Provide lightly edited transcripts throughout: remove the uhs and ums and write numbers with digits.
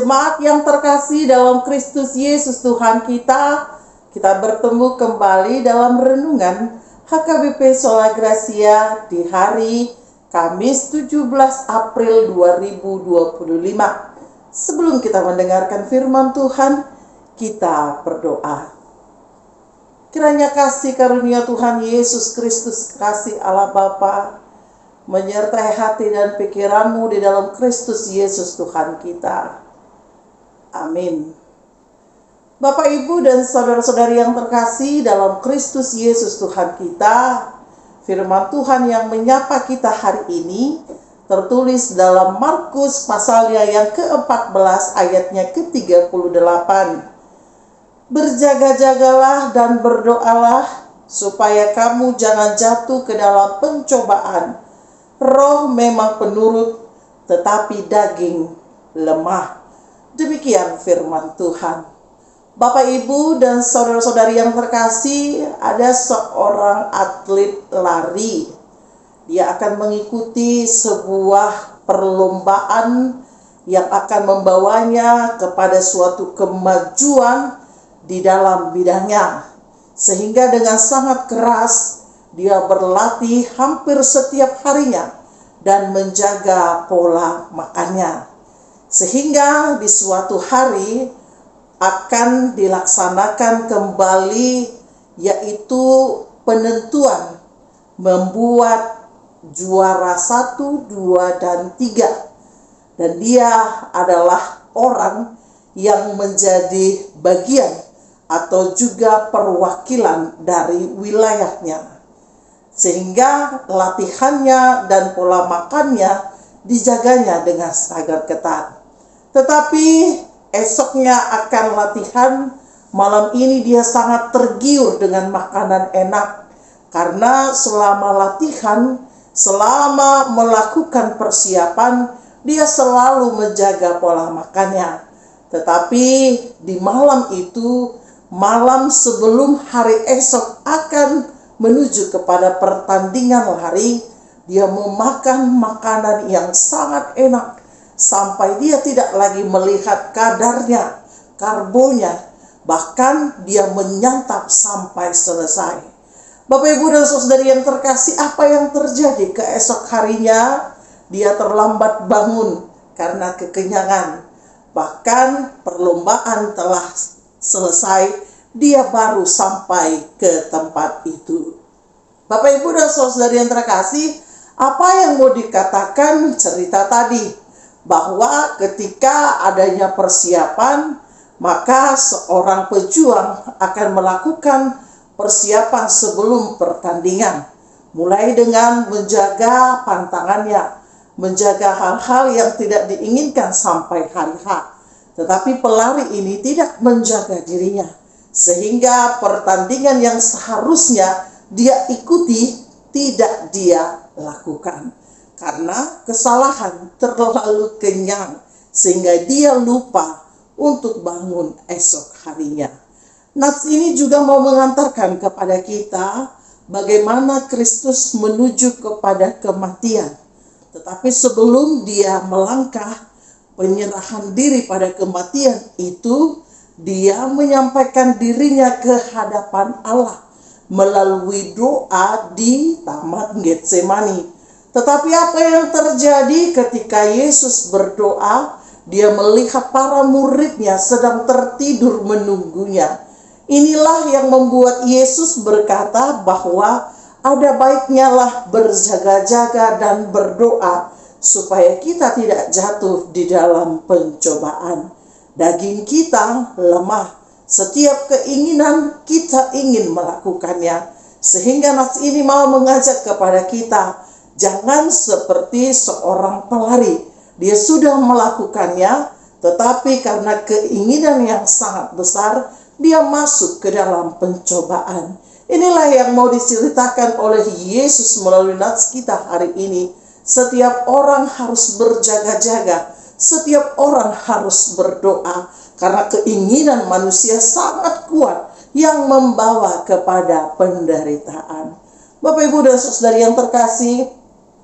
Jemaat yang terkasih dalam Kristus Yesus Tuhan kita bertemu kembali dalam renungan HKBP Sola Gracia di hari Kamis 17 April 2025. Sebelum kita mendengarkan firman Tuhan, kita berdoa. Kiranya kasih karunia Tuhan Yesus Kristus, kasih Allah Bapa, menyertai hati dan pikiranmu di dalam Kristus Yesus Tuhan kita. Amin. Bapak, Ibu, dan saudara-saudari yang terkasih dalam Kristus Yesus Tuhan kita, firman Tuhan yang menyapa kita hari ini tertulis dalam Markus pasalnya yang ke-14 ayatnya ke-38. Berjaga-jagalah dan berdoalah supaya kamu jangan jatuh ke dalam pencobaan. Roh memang penurut, tetapi daging lemah. Demikian firman Tuhan. Bapak, Ibu, dan saudara-saudari yang terkasih, ada seorang atlet lari. Dia akan mengikuti sebuah perlombaan yang akan membawanya kepada suatu kemajuan di dalam bidangnya. Sehingga dengan sangat keras dia berlatih hampir setiap harinya dan menjaga pola makannya. Sehingga di suatu hari akan dilaksanakan kembali, yaitu penentuan membuat juara 1, 2, dan 3. Dan dia adalah orang yang menjadi bagian atau juga perwakilan dari wilayahnya. Sehingga latihannya dan pola makannya dijaganya dengan sangat ketat. Tetapi esoknya akan latihan, malam ini dia sangat tergiur dengan makanan enak. Karena selama latihan, selama melakukan persiapan, dia selalu menjaga pola makannya. Tetapi di malam itu, malam sebelum hari esok akan menuju kepada pertandingan lari, dia memakan makanan yang sangat enak. Sampai dia tidak lagi melihat kadarnya, karbonya, bahkan dia menyantap sampai selesai. Bapak, Ibu, dan saudari yang terkasih, apa yang terjadi keesok harinya? Dia terlambat bangun karena kekenyangan. Bahkan perlombaan telah selesai, dia baru sampai ke tempat itu. Bapak, Ibu, dan saudari yang terkasih, apa yang mau dikatakan cerita tadi? Bahwa ketika adanya persiapan, maka seorang pejuang akan melakukan persiapan sebelum pertandingan. Mulai dengan menjaga pantangannya, menjaga hal-hal yang tidak diinginkan sampai hari H. Tetapi pelari ini tidak menjaga dirinya. Sehingga pertandingan yang seharusnya dia ikuti, tidak dia lakukan. Karena kesalahan, terlalu kenyang, sehingga dia lupa untuk bangun esok harinya. Nats ini juga mau mengantarkan kepada kita bagaimana Kristus menuju kepada kematian. Tetapi sebelum dia melangkah penyerahan diri pada kematian itu, dia menyampaikan dirinya ke hadapan Allah melalui doa di Taman Getsemani. Tetapi apa yang terjadi ketika Yesus berdoa? Dia melihat para muridnya sedang tertidur menunggunya. Inilah yang membuat Yesus berkata bahwa ada baiknya lah berjaga-jaga dan berdoa supaya kita tidak jatuh di dalam pencobaan. Daging kita lemah. Setiap keinginan kita ingin melakukannya. Sehingga nats ini mau mengajak kepada kita, jangan seperti seorang pelari. Dia sudah melakukannya, tetapi karena keinginan yang sangat besar, dia masuk ke dalam pencobaan. Inilah yang mau diceritakan oleh Yesus melalui nats kita hari ini. Setiap orang harus berjaga-jaga. Setiap orang harus berdoa. Karena keinginan manusia sangat kuat yang membawa kepada penderitaan. Bapak, Ibu, dan saudari yang terkasih,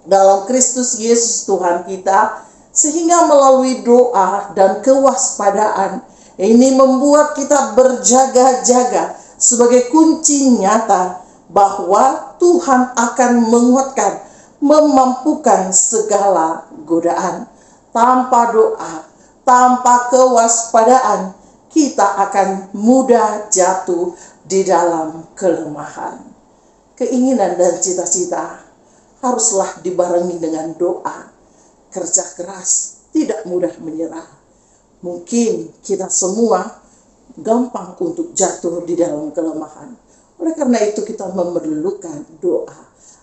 dalam Kristus Yesus Tuhan kita, Sehingga melalui doa dan kewaspadaan, ini membuat kita berjaga-jaga sebagai kunci nyata bahwa Tuhan akan menguatkan, memampukan segala godaan. Tanpa doa, tanpa kewaspadaan, kita akan mudah jatuh di dalam kelemahan. Keinginan dan cita-cita haruslah dibarengi dengan doa. Kerja keras, tidak mudah menyerah. Mungkin kita semua gampang untuk jatuh di dalam kelemahan. Oleh karena itu kita memerlukan doa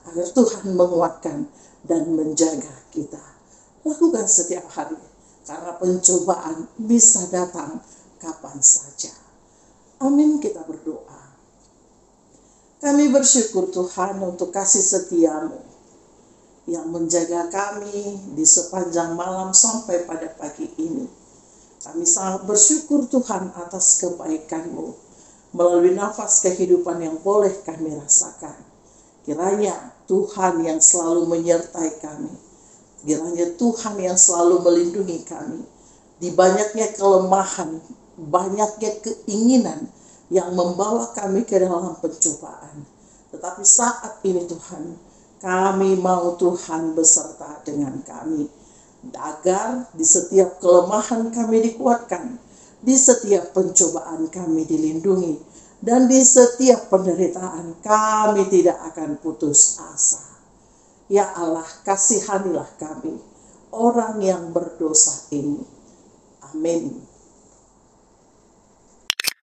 agar Tuhan menguatkan dan menjaga kita. Lakukan setiap hari, karena pencobaan bisa datang kapan saja. Amin, kita berdoa. Kami bersyukur Tuhan untuk kasih setiamu yang menjaga kami di sepanjang malam sampai pada pagi ini. Kami sangat bersyukur Tuhan atas kebaikan-Mu melalui nafas kehidupan yang boleh kami rasakan. Kiranya Tuhan yang selalu menyertai kami. Kiranya Tuhan yang selalu melindungi kami. Di banyaknya kelemahan, banyaknya keinginan yang membawa kami ke dalam pencobaan. Tetapi saat ini Tuhan, kami mau Tuhan beserta dengan kami, agar di setiap kelemahan kami dikuatkan, di setiap pencobaan kami dilindungi, dan di setiap penderitaan kami tidak akan putus asa. Ya Allah, kasihanilah kami, orang yang berdosa ini. Amin.